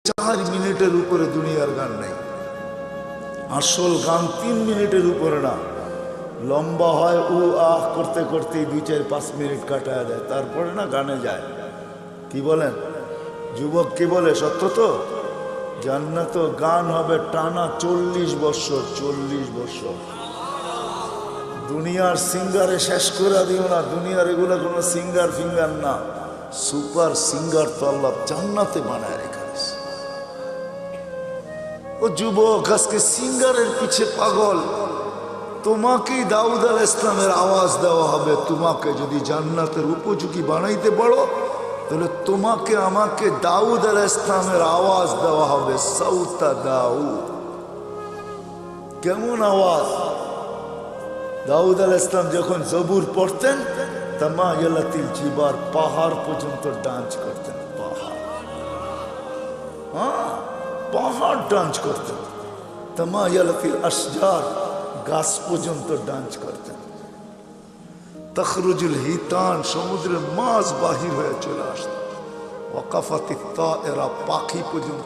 4 মিনিটের উপরে দুনিয়ার গান নাই। আসল গান 3 মিনিটের উপরে না, লম্বা হয় উ আহ করতে করতে 2-4-5 মিনিট কাটায় দেয়, তারপরে না গানে যায়। কি বলেন যুবক, কি বলে সত্য তো? জান্নাত গান হবে টানা 40 বছর। 40 বছর দুনিয়ার সিঙ্গারে শেষ করে দিও না। দুনিয়ার এগুলো কোনো সিঙ্গার ফিঙ্গার না, সুপার সিঙ্গার তো আল্লাহ জান্নাতে বানায় রেখেছে। ও যুবক, আজকে সিঙ্গারের পিছে পাগল। তোমাকেই দাউদ আলাইহিস সালামের আওয়াজ দেওয়া হবে। তোমাকে যদি জান্নাতের উপযোগী বানাইতে পারো, তাহলে তোমাকে আমাকে দাউদ আলাইহিস সালামের আওয়াজ দেওয়া হবে। সাউতা দাউদ, কেমন আওয়াজ! দাউদ আলাইহিস সালাম যখন জবুর পড়তেন, তামায়ালাতিল জিবার, পাহাড় পর্যন্ত ডান্স করতেন। পাহাড় ডান্স করতেন। তামায়ালাতিল আশজার, গাছ পর্যন্ত ডান্স করতেন। তখরুজুল হিতান, সমুদ্রের মাছ বাহির হয়ে চলে আসত। ওয়াকাফাতিত তায়েরা, পাখি পর্যন্ত